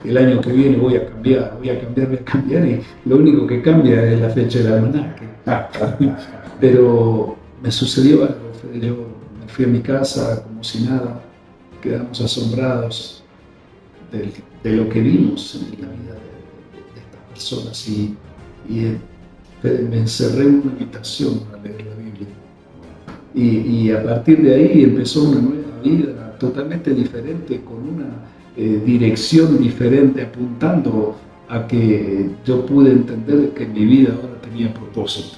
el año que viene voy a cambiar, y lo único que cambia es la fecha del almanaque. Pero me sucedió algo, Fede. Yo me fui a mi casa como si nada, quedamos asombrados de, de lo que vimos en la vida de estas personas Fede, me encerré en una habitación a leer la Biblia y a partir de ahí empezó una nueva vida totalmente diferente, con una dirección diferente, apuntando a que yo pude entender que mi vida ahora tenía propósito.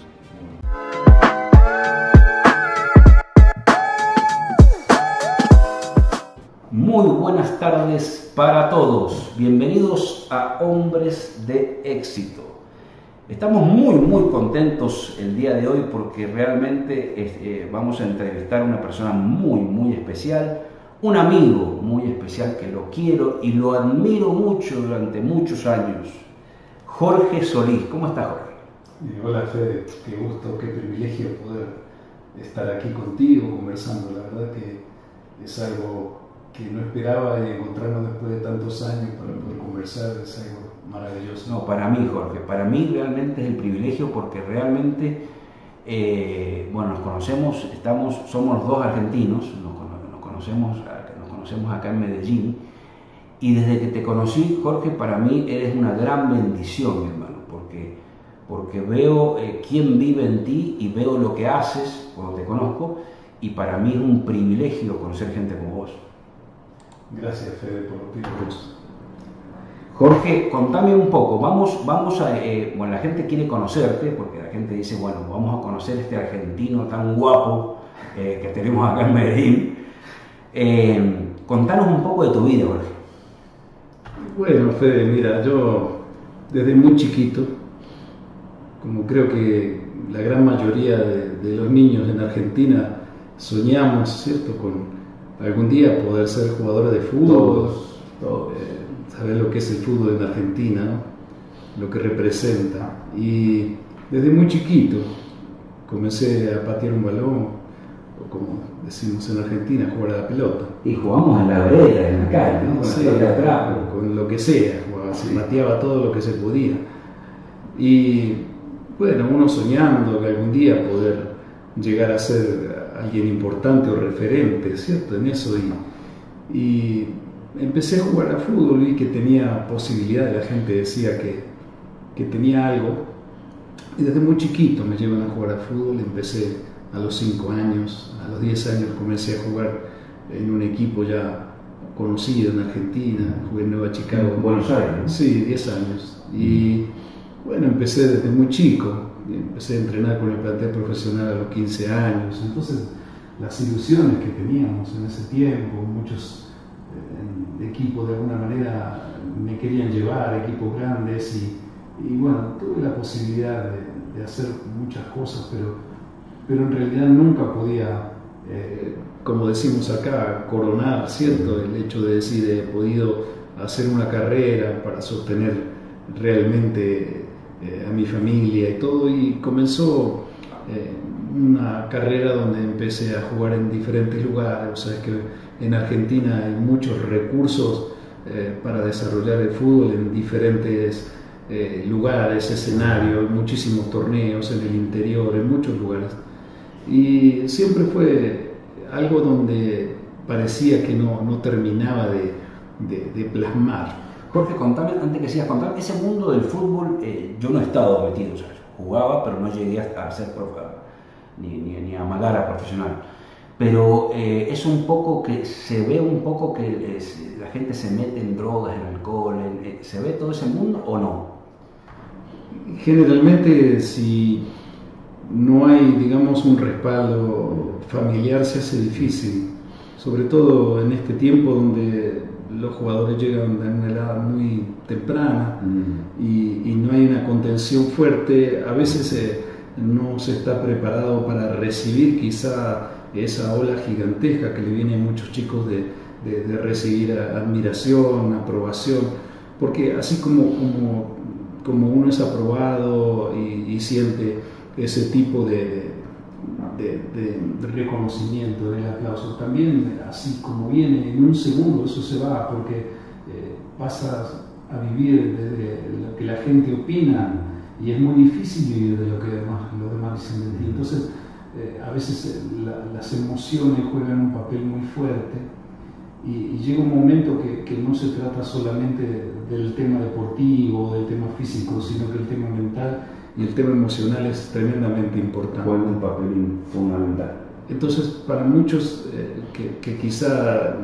Muy buenas tardes para todos, bienvenidos a Hombres de Éxito. Estamos muy contentos el día de hoy porque realmente vamos a entrevistar a una persona muy especial, un amigo muy especial que lo quiero y lo admiro mucho durante muchos años, Jorge Solís. ¿Cómo estás, Jorge? Hola, Fede, qué gusto, qué privilegio poder estar aquí contigo conversando. La verdad que es algo que no esperaba, y encontrarnos después de tantos años para poder conversar es algo maravilloso. No, para mí, Jorge, para mí realmente es el privilegio porque realmente, nos conocemos, somos los dos argentinos, nos conocemos acá en Medellín, y desde que te conocí, Jorge, para mí eres una gran bendición, mi hermano, porque veo quién vive en ti y veo lo que haces cuando te conozco, y para mí es un privilegio conocer gente como vos. Gracias, Fede, por los piropos. Jorge, contame un poco, la gente quiere conocerte, porque la gente dice, bueno, vamos a conocer a este argentino tan guapo que tenemos acá en Medellín. Contanos un poco de tu vida, Jorge. Bueno, Fede, mira, yo desde muy chiquito, como creo que la gran mayoría de los niños en Argentina, soñamos, ¿cierto?, con algún día poder ser jugadores de fútbol. Todos. Saber lo que es el fútbol en Argentina, ¿no? Lo que representa. Y desde muy chiquito comencé a patear un balón, o como decimos en Argentina, a jugar a la pelota. Y jugamos en la vereda, en la calle, ¿no? Con Sí, la pelota de trapo. con lo que sea, jugaba, sí. Pateaba todo lo que se podía. Y bueno, uno soñando que algún día poder llegar a ser alguien importante o referente, ¿cierto?, en eso. Y empecé a jugar al fútbol, vi que tenía posibilidades, la gente decía que tenía algo, y desde muy chiquito me llevan a jugar al fútbol. Empecé a los 5 años, a los 10 años comencé a jugar en un equipo ya conocido en Argentina, jugué en Nueva Chicago. En Buenos Aires, ¿no? Sí, 10 años. Y bueno, empecé desde muy chico, empecé a entrenar con el plantel profesional a los 15 años, entonces las ilusiones que teníamos en ese tiempo, muchos equipos de alguna manera me querían llevar, equipos grandes, y bueno, tuve la posibilidad de hacer muchas cosas, pero en realidad nunca podía, como decimos acá, coronar, ¿cierto?, el hecho de decir he podido hacer una carrera para sostener realmente a mi familia y todo, y comenzó una carrera donde empecé a jugar en diferentes lugares. O sea, que en Argentina hay muchos recursos para desarrollar el fútbol en diferentes lugares, escenarios, muchísimos torneos en el interior, en muchos lugares. Y siempre fue algo donde parecía que no terminaba de plasmar. Jorge, contame, antes que sigas contando, ese mundo del fútbol, yo no he estado metido, o sea, jugaba, pero no llegué a ser ni a amagar a profesional. Pero es un poco que se ve un poco que la gente se mete en drogas, en alcohol, ¿se ve todo ese mundo o no? Generalmente, si no hay, digamos, un respaldo familiar, se hace difícil, sobre todo en este tiempo donde los jugadores llegan a una edad muy temprana y no hay una contención fuerte. A veces no se está preparado para recibir quizá esa ola gigantesca que le viene a muchos chicos de recibir admiración, aprobación, porque así como uno es aprobado y siente ese tipo de reconocimiento, del aplauso, también así como viene en un segundo, eso se va, porque pasas a vivir de lo que la gente opina y es muy difícil vivir de lo que los demás dicen de ti. Entonces, a veces las emociones juegan un papel muy fuerte y llega un momento que no se trata solamente del tema deportivo, del tema físico, sino que el tema mental y el tema emocional es tremendamente importante. Juega un papel fundamental. Entonces, para muchos que quizá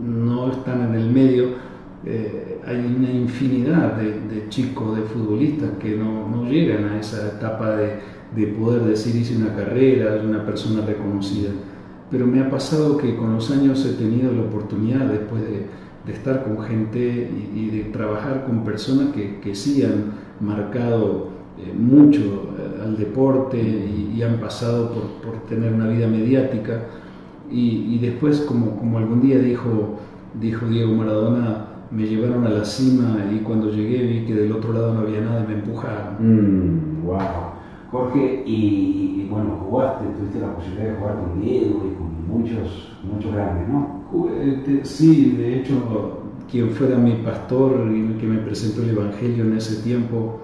no están en el medio, hay una infinidad de chicos, de futbolistas que no llegan a esa etapa de poder decir hice una carrera, soy una persona reconocida. Pero me ha pasado que con los años he tenido la oportunidad, después de estar con gente y de trabajar con personas que sí han marcado mucho al deporte y han pasado por tener una vida mediática y después como algún día dijo Diego Maradona, me llevaron a la cima y cuando llegué vi que del otro lado no había nada y me empujaron. Wow. Jorge, y bueno, tuviste la posibilidad de jugar con Diego y con muchos grandes, ¿no? Sí, de hecho, quien fuera mi pastor y el que me presentó el Evangelio en ese tiempo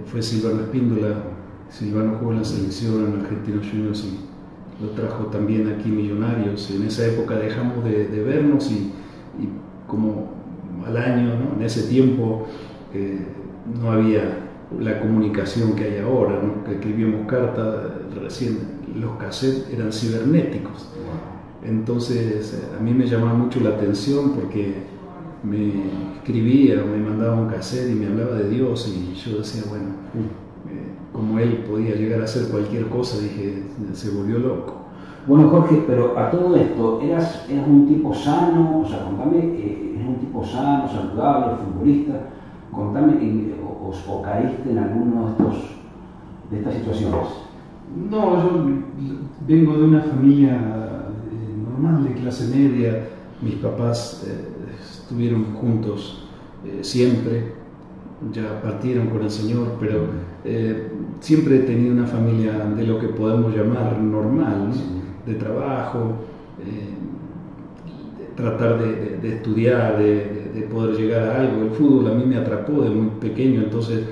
fue Silvano Espíndola. Silvano jugó en la selección en Argentinos Juniors y lo trajo también aquí Millonarios. En esa época dejamos de vernos y como al año, ¿no? En ese tiempo no había la comunicación que hay ahora, ¿no? Que escribíamos cartas, recién los cassettes eran cibernéticos. Entonces a mí me llamaba mucho la atención porque me escribía, me mandaba un cassette y me hablaba de Dios y yo decía, bueno, como él podía llegar a hacer cualquier cosa, dije, se volvió loco. Bueno, Jorge, pero a todo esto, ¿eras un tipo sano? O sea, contame, ¿eres un tipo sano, saludable, futbolista? Contame, o caíste en alguno de estas situaciones. No, yo vengo de una familia normal, de clase media. Mis papás estuvieron juntos siempre, ya partieron con el Señor, pero siempre he tenido una familia de lo que podemos llamar normal, ¿no? Sí. De trabajo, tratar de estudiar, de poder llegar a algo. El fútbol a mí me atrapó de muy pequeño, entonces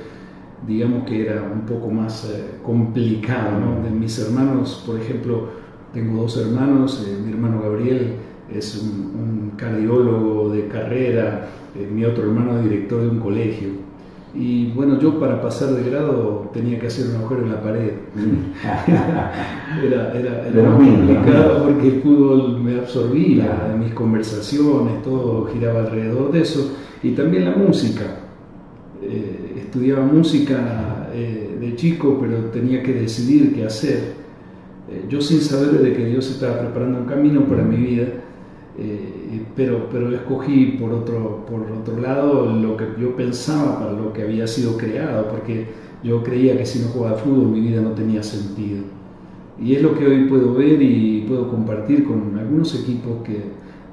digamos que era un poco más complicado, ¿no? De mis hermanos, por ejemplo, tengo dos hermanos, mi hermano Gabriel es un cardiólogo de carrera, mi otro hermano es director de un colegio. Y bueno, yo para pasar de grado tenía que hacer un agujero en la pared. Era muy complicado porque el fútbol me absorbía, mis conversaciones, todo giraba alrededor de eso. Y también la música. Estudiaba música de chico, pero tenía que decidir qué hacer. Yo sin saber de que Dios estaba preparando un camino para mi vida, pero escogí por otro lado lo que yo pensaba para lo que había sido creado, porque yo creía que si no jugaba fútbol mi vida no tenía sentido. Y es lo que hoy puedo ver y puedo compartir con algunos equipos que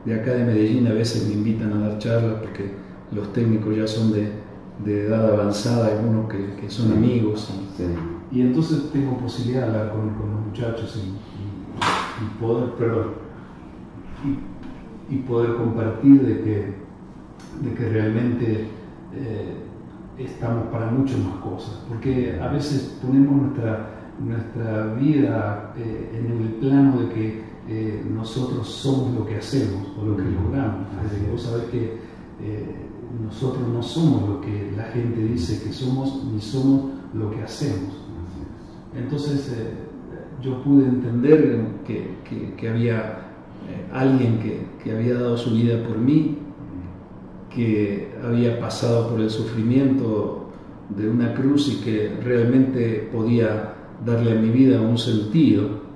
de acá de Medellín a veces me invitan a dar charlas, porque los técnicos ya son de edad avanzada, algunos que son amigos. Y entonces tengo posibilidad de hablar con los muchachos y poder compartir de que realmente estamos para muchas más cosas, porque a veces ponemos nuestra vida en el plano de que nosotros somos lo que hacemos o lo que logramos. Vos sabés que nosotros no somos lo que la gente dice que somos, ni somos lo que hacemos. Entonces yo pude entender que había alguien que había dado su vida por mí, que había pasado por el sufrimiento de una cruz y que realmente podía darle a mi vida un sentido.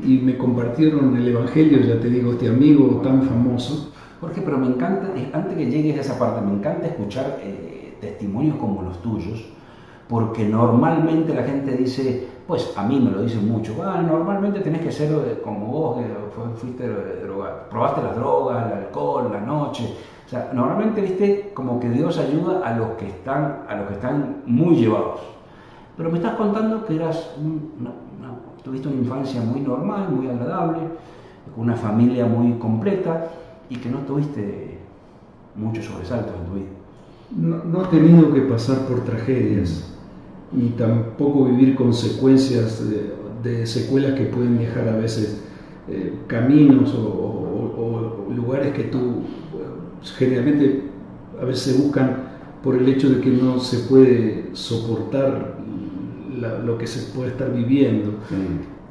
Y me compartieron el Evangelio, ya te digo, este amigo tan famoso. Jorge, pero me encanta, antes que llegues a esa parte, me encanta escuchar testimonios como los tuyos, porque normalmente la gente dice, pues a mí me lo dicen mucho, normalmente tenés que ser como vos, que fuiste drogado, probaste las drogas, el alcohol, la noche. O sea, normalmente viste como que Dios ayuda a los que están muy llevados. Pero me estás contando que tuviste una infancia muy normal, muy agradable, con una familia muy completa y que no tuviste muchos sobresaltos en tu vida. no he tenido que pasar por tragedias, ni tampoco vivir consecuencias de secuelas que pueden dejar a veces caminos o lugares que tú generalmente a veces se buscan por el hecho de que no se puede soportar lo que se puede estar viviendo.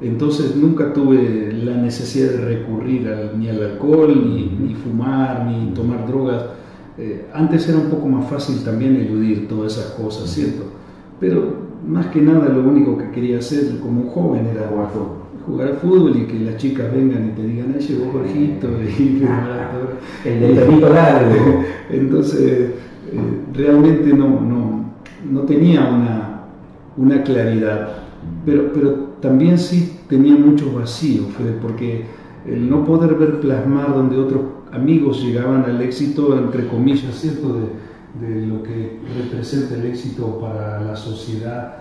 Entonces nunca tuve la necesidad de recurrir ni al alcohol, ni fumar, ni tomar drogas. Antes era un poco más fácil también eludir todas esas cosas, ¿cierto? Pero más que nada lo único que quería hacer como un joven era jugar al fútbol y que las chicas vengan y te digan, ahí llegó Jorgito, y el del perrito largo. Entonces realmente no tenía una claridad, pero también sí tenía mucho vacío, porque el no poder ver plasmar donde otros amigos llegaban al éxito, entre comillas, ¿cierto? De lo que representa el éxito para la sociedad,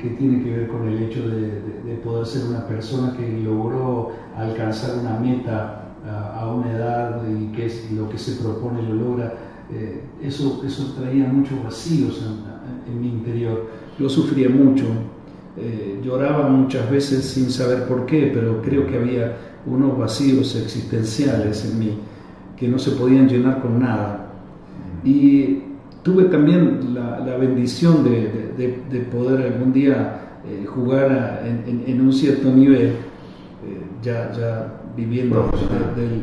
que tiene que ver con el hecho de poder ser una persona que logró alcanzar una meta a una edad y que es lo que se propone lo logra. Eso traía muchos vacíos en mi interior. Yo sufría mucho, lloraba muchas veces sin saber por qué, pero creo que había unos vacíos existenciales en mí que no se podían llenar con nada. Y tuve también la bendición de poder algún día jugar en un cierto nivel, ya viviendo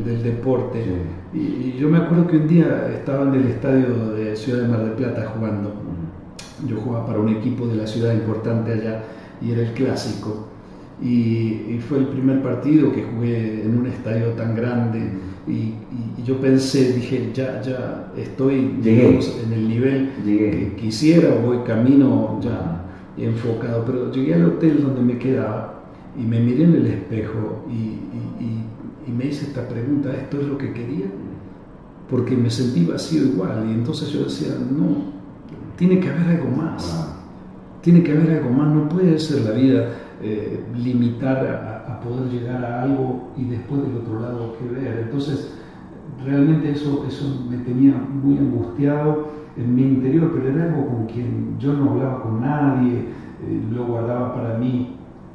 del deporte. Sí. Y yo me acuerdo que un día estaba en el estadio de Ciudad de Mar del Plata jugando. Yo jugaba para un equipo de la ciudad importante allá y era el clásico. Y fue el primer partido que jugué en un estadio tan grande. Y yo pensé, dije, ya estoy en el nivel que quisiera, voy camino ya enfocado. Pero llegué al hotel donde me quedaba y me miré en el espejo y me hice esta pregunta, ¿esto es lo que quería? Porque me sentí vacío igual, y entonces yo decía, no, tiene que haber algo más, tiene que haber algo más, no puede ser la vida limitar a poder llegar a algo y después del otro lado que ver. Entonces realmente eso me tenía muy angustiado en mi interior, pero era algo con quien yo no hablaba con nadie, lo guardaba para mí,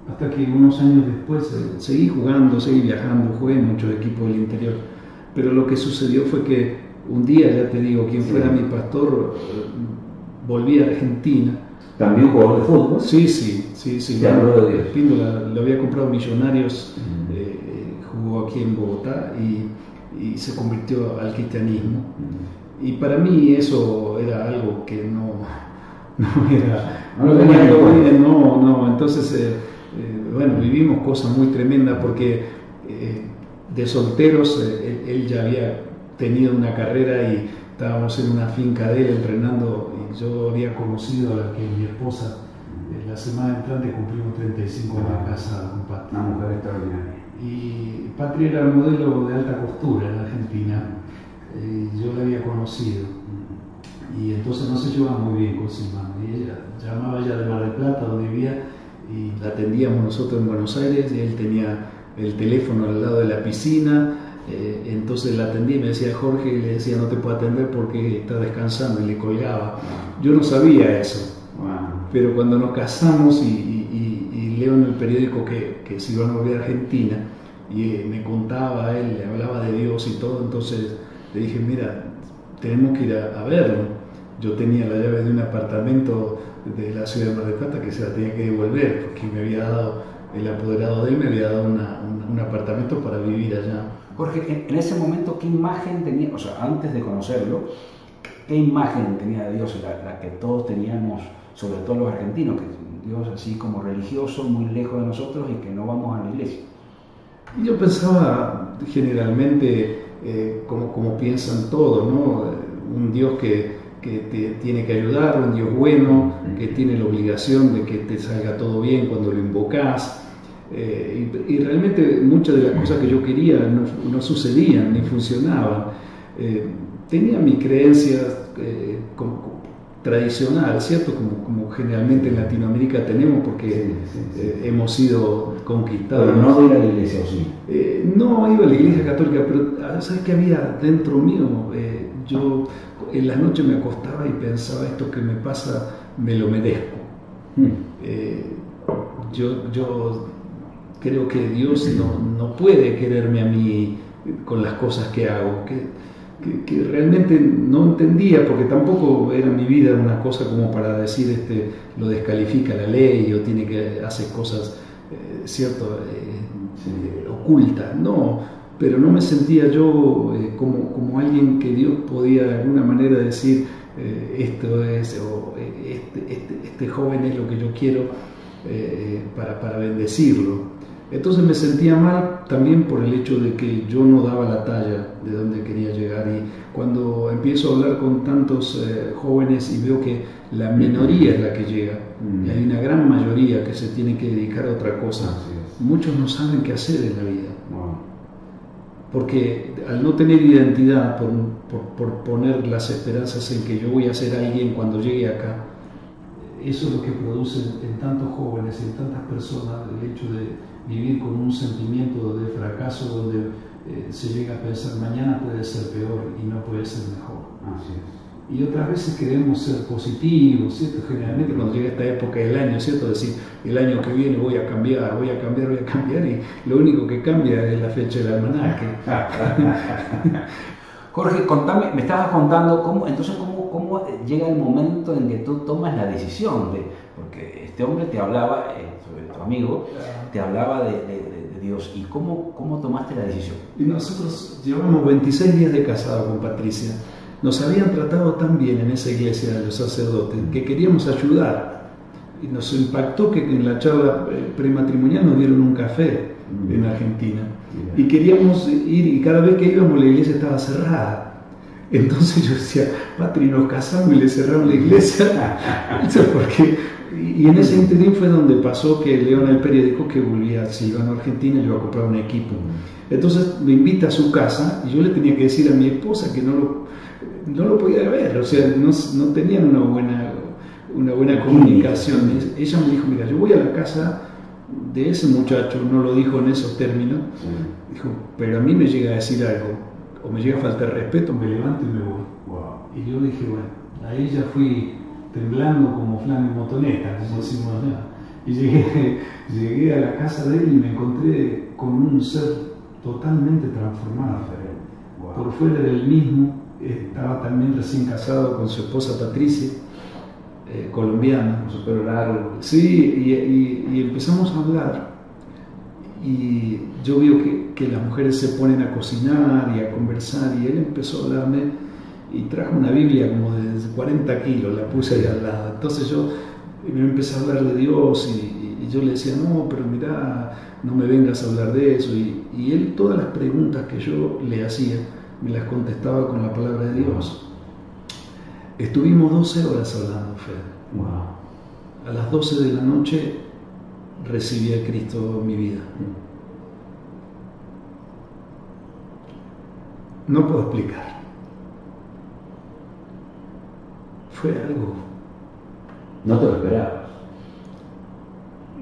hasta que unos años después seguí jugando, seguí viajando, jugué en muchos equipos del interior, pero lo que sucedió fue que un día, ya te digo, quien fuera mi pastor, volví a Argentina. ¿También jugador de fútbol? Sí. Espíndola, lo había comprado Millonarios, jugó aquí en Bogotá y se convirtió al cristianismo. Y para mí eso era algo que no era. Entonces, bueno, vivimos cosas muy tremendas porque de solteros él ya había tenido una carrera y estábamos en una finca de él entrenando, y yo había conocido a la que mi esposa la semana entrante cumplimos 35 años casada con Patri. Una mujer extraordinaria. Y Patri era el modelo de alta costura en Argentina, yo la había conocido y entonces no se llevaba muy bien con Silvano, y ella llamaba ya de Mar del Plata donde vivía y la atendíamos nosotros en Buenos Aires, y él tenía el teléfono al lado de la piscina. Entonces la atendí y me decía, Jorge, le decía, no te puedo atender porque está descansando, y le colgaba. Yo no sabía eso, pero cuando nos casamos y leo en el periódico que se iban a volver a Argentina, y me contaba él, le hablaba de Dios y todo, entonces le dije, mira, tenemos que ir a verlo. Yo tenía la llave de un apartamento de la ciudad de Mar del Plata que se la tenía que devolver, porque me había dado, el apoderado de él me había dado un apartamento para vivir allá. Jorge, en ese momento, ¿qué imagen tenía, o sea, antes de conocerlo, qué imagen tenía de Dios, la que todos teníamos, sobre todo los argentinos, que Dios así como religioso, muy lejos de nosotros y que no vamos a la iglesia? Yo pensaba generalmente, como piensan todos, ¿no? Un Dios que te tiene que ayudar, un Dios bueno, que tiene la obligación de que te salga todo bien cuando lo invocas. Y realmente muchas de las cosas que yo quería no sucedían ni funcionaban. Tenía mi creencia tradicional, ¿cierto? Como generalmente en Latinoamérica tenemos, porque hemos sido conquistados. Pero no iba a la iglesia, ¿o sí? No iba a la iglesia católica, pero ¿sabes qué había dentro mío? yo en la noche me acostaba y pensaba, esto que me pasa me lo merezco. Yo creo que Dios no puede quererme a mí con las cosas que hago, que realmente no entendía, porque tampoco era mi vida una cosa como para decir lo descalifica la ley o tiene que hacer cosas ocultas, no, pero no me sentía yo como alguien que Dios podía de alguna manera decir esto es, o este joven es lo que yo quiero para bendecirlo. Entonces me sentía mal también por el hecho de que yo no daba la talla de donde quería llegar, y cuando empiezo a hablar con tantos jóvenes y veo que la minoría es la que llega y hay una gran mayoría que se tiene que dedicar a otra cosa, muchos no saben qué hacer en la vida. Porque al no tener identidad, por poner las esperanzas en que yo voy a ser alguien cuando llegue acá, eso es lo que produce en tantos jóvenes y en tantas personas el hecho de vivir con un sentimiento de fracaso donde se llega a pensar mañana puede ser peor y no puede ser mejor. Así es. Y otras veces queremos ser positivos, ¿cierto? Generalmente cuando llega esta época del año, ¿cierto? Decir, el año que viene voy a cambiar, y lo único que cambia es la fecha del almanaque. Jorge, contame, me estabas contando cómo llega el momento en que tú tomas la decisión porque este hombre te hablaba, sobre tu amigo, te hablaba de Dios, y cómo tomaste la decisión. Y nosotros llevamos 26 días de casado con Patricia. Nos habían tratado tan bien en esa iglesia de los sacerdotes que queríamos ayudar, y nos impactó que en la charla prematrimonial nos dieron un café en Argentina y queríamos ir, y cada vez que íbamos la iglesia estaba cerrada. Entonces yo decía, Patri, nos casamos y le cerraron la iglesia. Y en ese interín fue donde pasó que leo en el periódico que volvía, si iba a Argentina, yo iba a comprar un equipo. Entonces me invita a su casa y yo le tenía que decir a mi esposa que no lo podía ver, o sea, no tenían una buena comunicación. Ella me dijo, mira, yo voy a la casa de ese muchacho, no lo dijo en esos términos, dijo, pero a mí me llega a decir algo, o me llega a faltar respeto, me levanto y me voy. Y yo dije, bueno, ahí ya fui temblando como flan y motoneta, como decimos allá. Y llegué a la casa de él y me encontré con un ser totalmente transformado. Por fuera era el mismo, estaba también recién casado con su esposa Patricia, colombiana, con su pelo largo. Sí, y empezamos a hablar. Y yo veo que las mujeres se ponen a cocinar y a conversar, y él empezó a hablarme y trajo una Biblia como de 40 kilos, la puse ahí al lado. Entonces yo me empecé a hablar de Dios y yo le decía, no, pero mirá, no me vengas a hablar de eso. Y él, todas las preguntas que yo le hacía, me las contestaba con la palabra de Dios. Estuvimos 12 horas hablando, Fede. A las 12 de la noche recibí a Cristo en mi vida. No puedo explicar. Fue algo. ¿No te lo esperabas?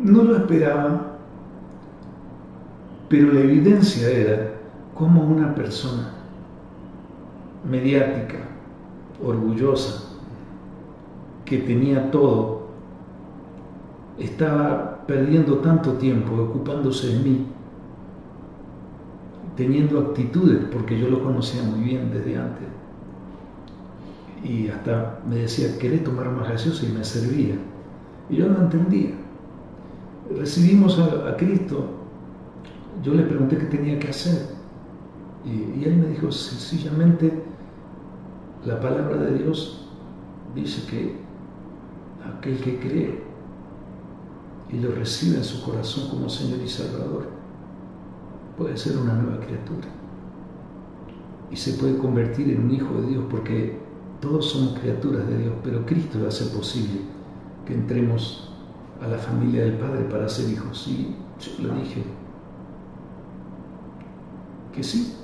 No lo esperaba, pero la evidencia era cómo una persona mediática, orgullosa, que tenía todo, estaba perdiendo tanto tiempo ocupándose de mí, teniendo actitudes, porque yo lo conocía muy bien desde antes, y hasta me decía, ¿querés tomar más gaseosa? Y me servía, y yo no entendía. Recibimos a Cristo, yo le pregunté qué tenía que hacer, y él me dijo, sencillamente, la palabra de Dios dice que aquel que cree y lo recibe en su corazón como Señor y Salvador puede ser una nueva criatura y se puede convertir en un hijo de Dios, porque todos somos criaturas de Dios, pero Cristo hace posible que entremos a la familia del Padre para ser hijos. Y yo le dije que sí,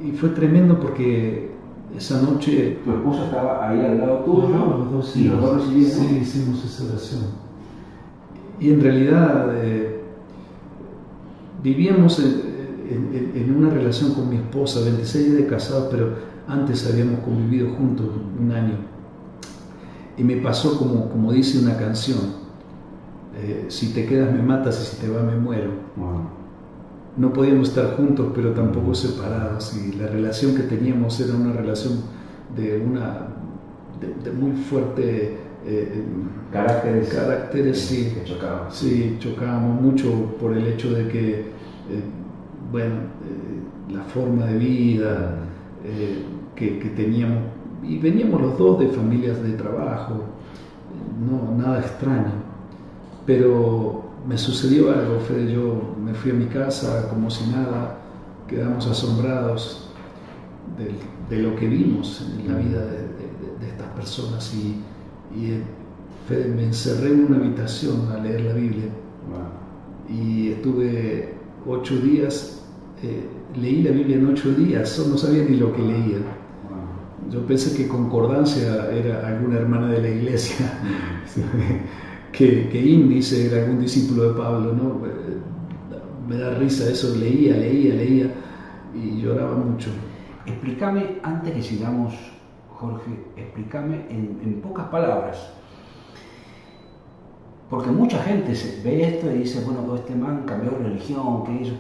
y fue tremendo porque esa noche... ¿Tu esposa estaba ahí al lado tuyo? No, los dos, ¿Y los dos recibieron? Sí, hicimos esa oración. Y en realidad vivíamos en una relación con mi esposa, 26 días de casados, pero antes habíamos convivido juntos un año y me pasó como dice una canción, si te quedas me matas y si te vas me muero. No podíamos estar juntos pero tampoco separados, y la relación que teníamos era una relación de muy fuerte caracteres sí, que chocaban. Sí, chocábamos mucho por el hecho de que la forma de vida que teníamos, y veníamos los dos de familias de trabajo, no nada extraño, pero me sucedió algo, Fede. Yo me fui a mi casa como si nada, quedamos asombrados de lo que vimos en la vida de estas personas, y Fede, me encerré en una habitación a leer la Biblia. Y estuve 8 días, leí la Biblia en 8 días, no sabía ni lo que leía. Yo pensé que Concordancia era alguna hermana de la iglesia, que Índice era algún discípulo de Pablo, ¿no? Me da risa eso, leía y lloraba mucho. Explícame, antes que sigamos, Jorge, explícame en pocas palabras, porque mucha gente ve esto y dice, bueno, este man cambió de religión, ¿qué hizo?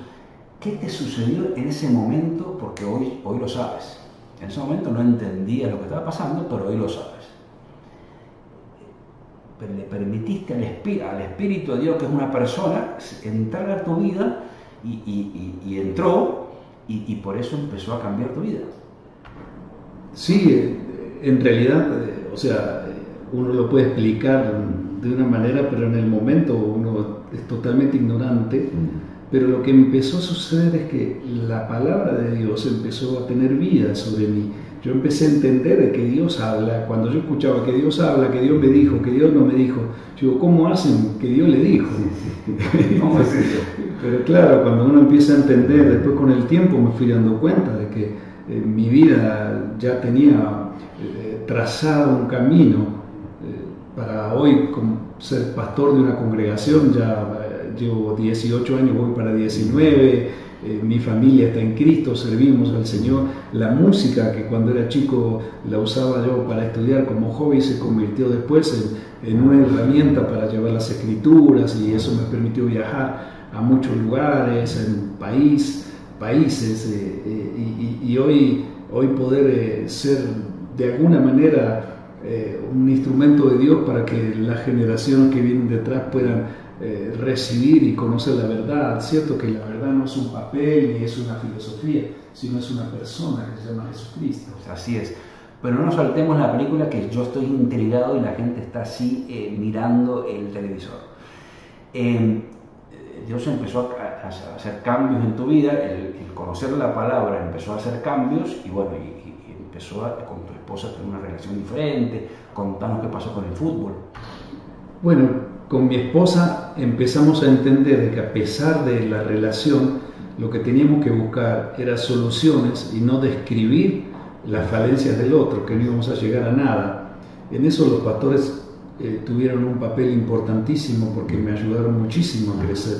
¿Qué te sucedió en ese momento? Porque hoy lo sabes. En ese momento no entendías lo que estaba pasando, pero hoy lo sabes. Pero le permitiste al Espíritu de Dios, que es una persona, entrar a tu vida y entró, y por eso empezó a cambiar tu vida. Sí, en realidad, uno lo puede explicar de una manera, pero en el momento uno es totalmente ignorante. Pero lo que empezó a suceder es que la palabra de Dios empezó a tener vida sobre mí. Yo empecé a entender de que Dios habla. Cuando yo escuchaba que Dios habla, que Dios me dijo, que Dios no me dijo, yo digo, ¿cómo hacen que Dios le dijo? ¿Cómo es eso? Pero claro, cuando uno empieza a entender, después con el tiempo me fui dando cuenta de que mi vida ya tenía trazado un camino para hoy ser pastor de una congregación. Ya llevo 18 años, voy para 19, mi familia está en Cristo, servimos al Señor. La música, que cuando era chico la usaba yo para estudiar como hobby, se convirtió después en una herramienta para llevar las escrituras, y eso me permitió viajar a muchos lugares, en países, y hoy poder ser de alguna manera un instrumento de Dios para que las generaciones que vienen detrás puedan recibir y conocer la verdad. Cierto que la verdad no es un papel ni es una filosofía, sino es una persona que se llama Jesucristo. Así es. Pero no nos saltemos la película, que yo estoy intrigado y la gente está así mirando el televisor. Dios empezó a hacer cambios en tu vida, el conocer la palabra empezó a hacer cambios, y bueno, y empezó con tu esposa a tener una relación diferente. Contanos qué pasó con el fútbol. Bueno, con mi esposa empezamos a entender que a pesar de la relación, lo que teníamos que buscar era soluciones y no describir las falencias del otro, que no íbamos a llegar a nada. En eso los pastores tuvieron un papel importantísimo, porque me ayudaron muchísimo a crecer.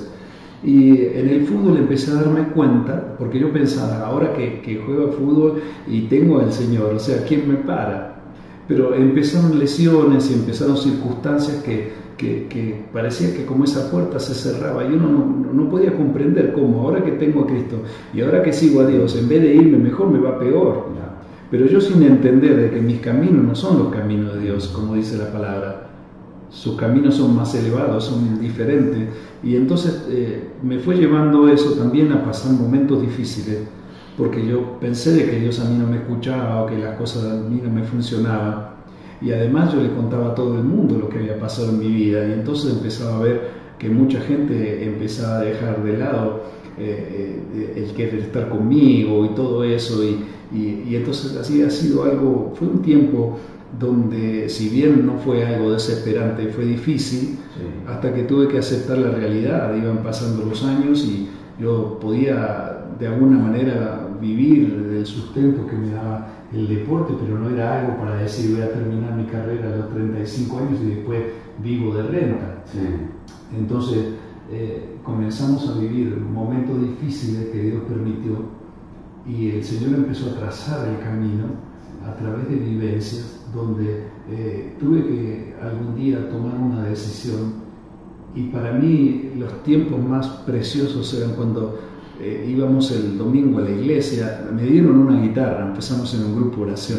Y en el fútbol empecé a darme cuenta, porque yo pensaba, ahora que juego fútbol y tengo al Señor, o sea, ¿quién me para? Pero empezaron lesiones y empezaron circunstancias que parecía que como esa puerta se cerraba, y uno no podía comprender cómo, ahora que tengo a Cristo y ahora que sigo a Dios, en vez de irme mejor me va peor. Pero yo, sin entender de que mis caminos no son los caminos de Dios, como dice la palabra, sus caminos son más elevados, son diferentes, y entonces me fue llevando eso también a pasar momentos difíciles, porque yo pensé de que Dios a mí no me escuchaba, o que las cosas a mí no me funcionaban. Y además yo le contaba a todo el mundo lo que había pasado en mi vida, y entonces empezaba a ver que mucha gente empezaba a dejar de lado el querer estar conmigo y todo eso, y entonces así ha sido algo. Fue un tiempo donde, si bien no fue algo desesperante, fue difícil, hasta que tuve que aceptar la realidad. Iban pasando los años y yo podía de alguna manera vivir del sustento que me daba el deporte, pero no era algo para decir voy a terminar mi carrera a los 35 años y después vivo de renta. Entonces comenzamos a vivir momentos difíciles que Dios permitió, y el Señor empezó a trazar el camino a través de vivencias donde tuve que algún día tomar una decisión. Y para mí los tiempos más preciosos eran cuando íbamos el domingo a la iglesia, me dieron una guitarra, empezamos en un grupo de oración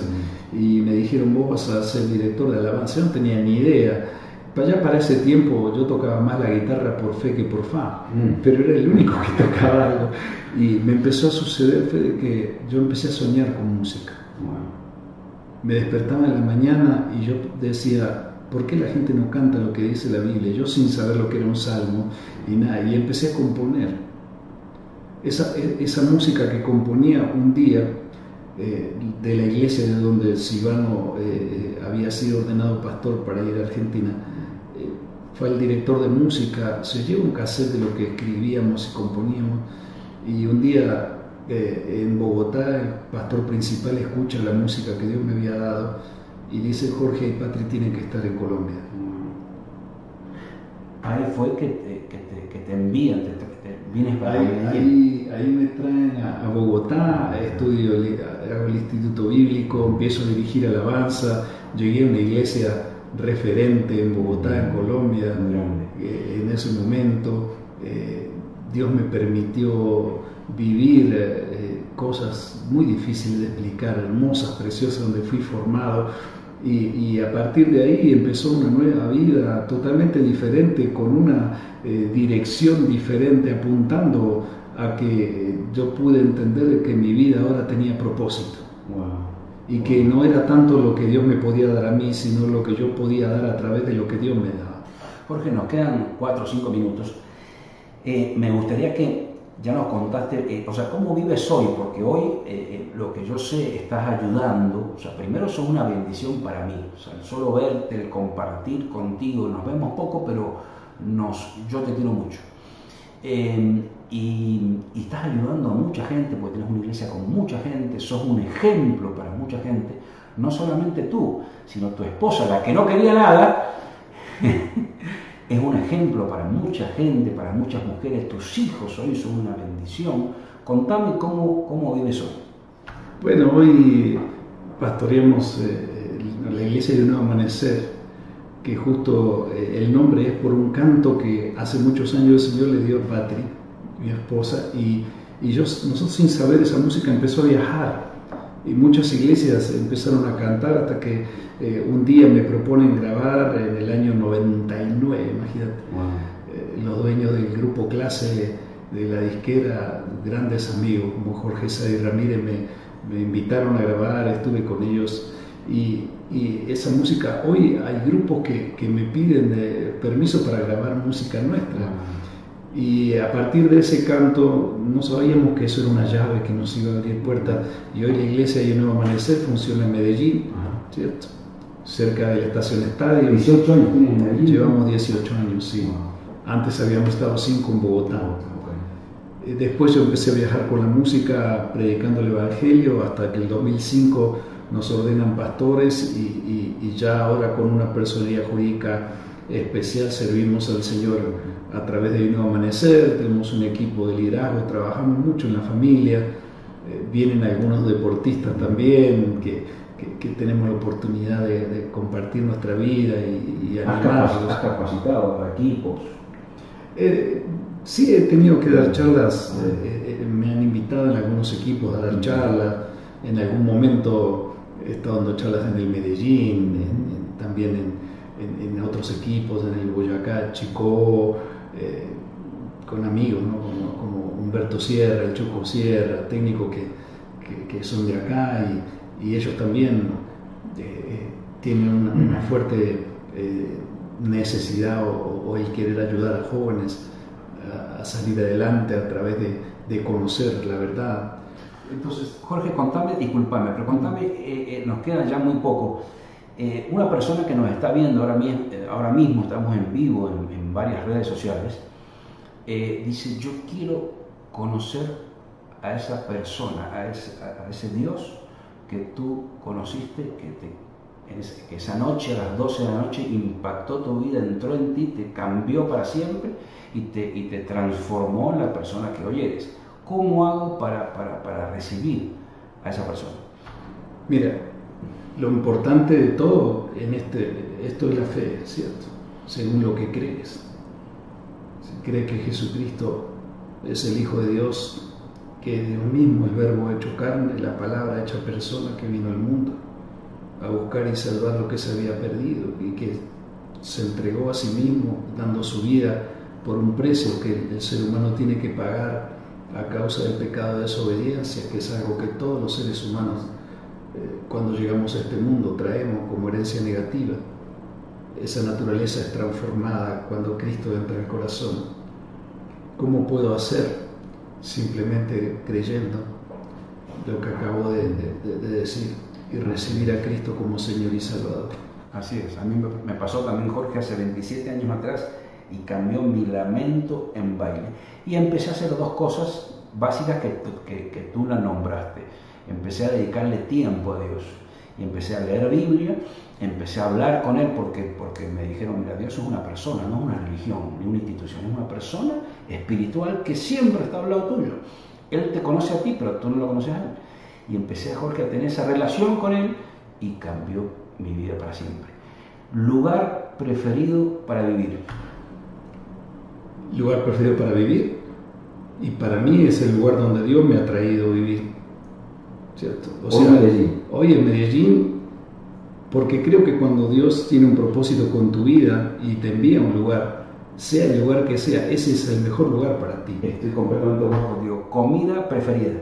y me dijeron, vos vas a ser director de alabanza. Yo no tenía ni idea. Para ese tiempo yo tocaba más la guitarra por fe que por fa, pero era el único que tocaba algo. Y me empezó a suceder que yo empecé a soñar con música. Me despertaba en la mañana y yo decía, ¿por qué la gente no canta lo que dice la Biblia? Yo sin saber lo que era un salmo y nada, y empecé a componer. Esa música que componía un día de la iglesia de donde Silvano había sido ordenado pastor para ir a Argentina, fue el director de música, se llevó un cassette de lo que escribíamos y componíamos, y un día en Bogotá el pastor principal escucha la música que Dios me había dado y dice, Jorge y Patri tienen que estar en Colombia. Ahí fue que te envían, vienes para ahí me traen a Bogotá, hago el Instituto Bíblico, empiezo a dirigir alabanza, llegué a una iglesia referente en Bogotá, en Colombia, en ese momento. Dios me permitió vivir cosas muy difíciles de explicar, hermosas, preciosas, donde fui formado. Y a partir de ahí empezó una nueva vida totalmente diferente, con una dirección diferente, apuntando a que yo pude entender que mi vida ahora tenía propósito. Y que no era tanto lo que Dios me podía dar a mí, sino lo que yo podía dar a través de lo que Dios me daba. Jorge, nos quedan 4 o 5 minutos. Me gustaría que ya nos contaste, cómo vives hoy, porque hoy lo que yo sé, estás ayudando, primero sos una bendición para mí, el solo verte, el compartir contigo, nos vemos poco, pero yo te quiero mucho. Y estás ayudando a mucha gente, porque tienes una iglesia con mucha gente, sos un ejemplo para mucha gente, no solamente tú, sino tu esposa, la que no quería nada, es un ejemplo para mucha gente, para muchas mujeres. Tus hijos hoy son una bendición. Contame cómo vives hoy. Bueno, hoy pastoreamos la iglesia de Un Nuevo Amanecer, que justo el nombre es por un canto que hace muchos años el Señor le dio a Patri, mi esposa, y nosotros sin saber esa música empezó a viajar. Y muchas iglesias empezaron a cantar hasta que un día me proponen grabar en el año 99, imagínate. Los dueños del grupo Clase de la disquera, grandes amigos como Jorge Sadi Ramírez, me invitaron a grabar, estuve con ellos y esa música, hoy hay grupos que me piden permiso para grabar música nuestra. Y a partir de ese canto no sabíamos que eso era una llave que nos iba a abrir puertas, y hoy la iglesia de Un Nuevo Amanecer funciona en Medellín, ¿cierto? Cerca de la estación Estadio. 18 años tienes en Medellín. Llevamos 18 años, sí. Antes habíamos estado 5 en Bogotá. Después yo empecé a viajar con la música, predicando el Evangelio, hasta que en el 2005 nos ordenan pastores y ya ahora con una personería jurídica especial servimos al Señor a través de Un Nuevo Amanecer. Tenemos un equipo de liderazgo, trabajamos mucho en la familia, vienen algunos deportistas también que tenemos la oportunidad de compartir nuestra vida y animarlos. ¿Has capacitado a equipos? Sí, he tenido que dar charlas, me han invitado en algunos equipos a dar charlas, en algún momento he estado dando charlas en el Medellín, también en otros equipos, en el Boyacá, Chicó, con amigos, ¿no? como Humberto Sierra, el Choco Sierra, técnicos que son de acá, y ellos también tienen una fuerte necesidad o el querer ayudar a jóvenes a salir adelante a través de conocer la verdad. Entonces, Jorge, contame, discúlpame, pero contame, nos queda ya muy poco. Una persona que nos está viendo ahora mismo estamos en vivo en varias redes sociales, dice, yo quiero conocer a esa persona, a ese Dios que tú conociste, que esa noche a las 12 de la noche impactó tu vida, entró en ti, te cambió para siempre y te transformó en la persona que hoy eres. ¿cómo hago para recibir a esa persona? Mira, lo importante de todo en esto es la fe, ¿cierto? Según lo que crees. Si crees que Jesucristo es el Hijo de Dios, que Dios mismo, el Verbo hecho carne, la palabra hecha persona, que vino al mundo a buscar y salvar lo que se había perdido y que se entregó a sí mismo dando su vida por un precio que el ser humano tiene que pagar a causa del pecado de desobediencia, que es algo que todos los seres humanos cuando llegamos a este mundo traemos como herencia negativa. Esa naturaleza es transformada cuando Cristo entra al corazón. ¿Cómo puedo hacer? Simplemente creyendo lo que acabo de decir y recibir a Cristo como Señor y Salvador. Así es, a mí me pasó también, Jorge, hace 27 años atrás, y cambió mi lamento en baile. Y empecé a hacer dos cosas básicas que tú la nombraste. Empecé a dedicarle tiempo a Dios y empecé a leer Biblia, empecé a hablar con Él porque me dijeron, mira, Dios es una persona, no es una religión ni una institución, es una persona espiritual que siempre está al lado tuyo. Él te conoce a ti, pero tú no lo conoces a Él. Y empecé, Jorge, a tener esa relación con Él y cambió mi vida para siempre. Lugar preferido para vivir. Lugar preferido para vivir, y para mí es el lugar donde Dios me ha traído a vivir, ¿cierto? Hoy en Medellín, porque creo que cuando Dios tiene un propósito con tu vida y te envía a un lugar, sea el lugar que sea, ese es el mejor lugar para ti. Estoy completamente de acuerdo contigo. Comida preferida.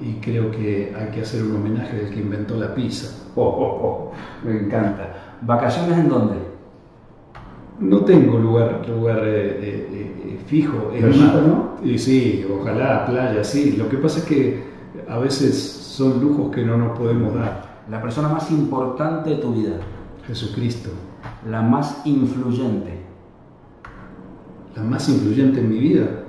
Y creo que hay que hacer un homenaje al que inventó la pizza. Me encanta. ¿Vacaciones en dónde? No tengo lugar fijo. ¿No? Y sí, ojalá, playa, sí. Lo que pasa es que a veces son lujos que no nos podemos dar. La persona más importante de tu vida. Jesucristo. La más influyente. La más influyente en mi vida.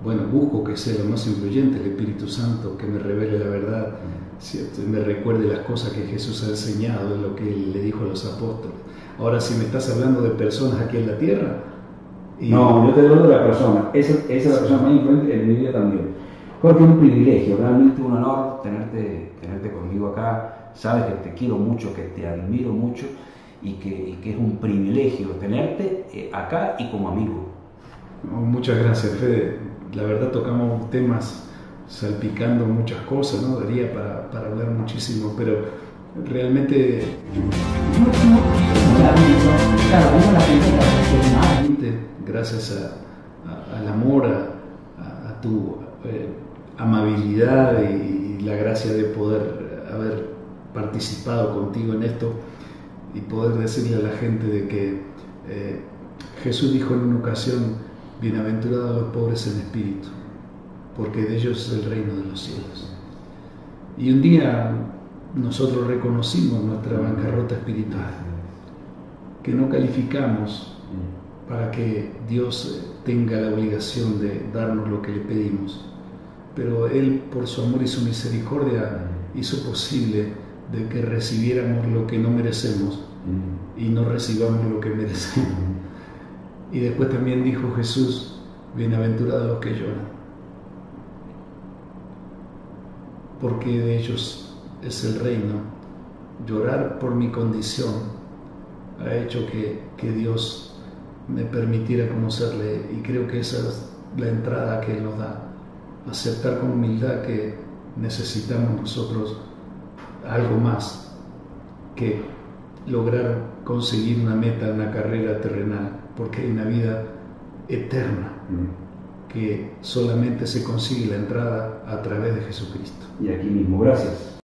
Bueno, busco que sea la más influyente, el Espíritu Santo, que me revele la verdad, ¿cierto? Y me recuerde las cosas que Jesús ha enseñado, en lo que Él le dijo a los apóstoles. Ahora, si me estás hablando de personas aquí en la tierra... No, yo te hablo de la persona. Esa es la persona más influyente en mi vida también. Jorge, es un privilegio, realmente un honor tenerte conmigo acá. Sabes que te quiero mucho, que te admiro mucho y que es un privilegio tenerte acá y como amigo. Oh, muchas gracias, Fede. La verdad tocamos temas salpicando muchas cosas, ¿no? Daría para hablar muchísimo, pero realmente... Gracias al amor, a tu amabilidad y la gracia de poder haber participado contigo en esto y poder decirle a la gente de que Jesús dijo en una ocasión: bienaventurados los pobres en espíritu, porque de ellos es el reino de los cielos. Y un día nosotros reconocimos nuestra bancarrota espiritual, que no calificamos para que Dios tenga la obligación de darnos lo que le pedimos, pero Él, por su amor y su misericordia, hizo posible de que recibiéramos lo que no merecemos y no recibamos lo que merecemos. Y después también dijo Jesús: bienaventurados los que lloran, porque de ellos es el reino. Llorar por mi condición ha hecho que Dios me permitiera conocerle, y creo que esa es la entrada que Él nos da. Aceptar con humildad que necesitamos nosotros algo más que lograr conseguir una meta, una carrera terrenal, porque hay una vida eterna que solamente se consigue la entrada a través de Jesucristo. Y aquí mismo, gracias.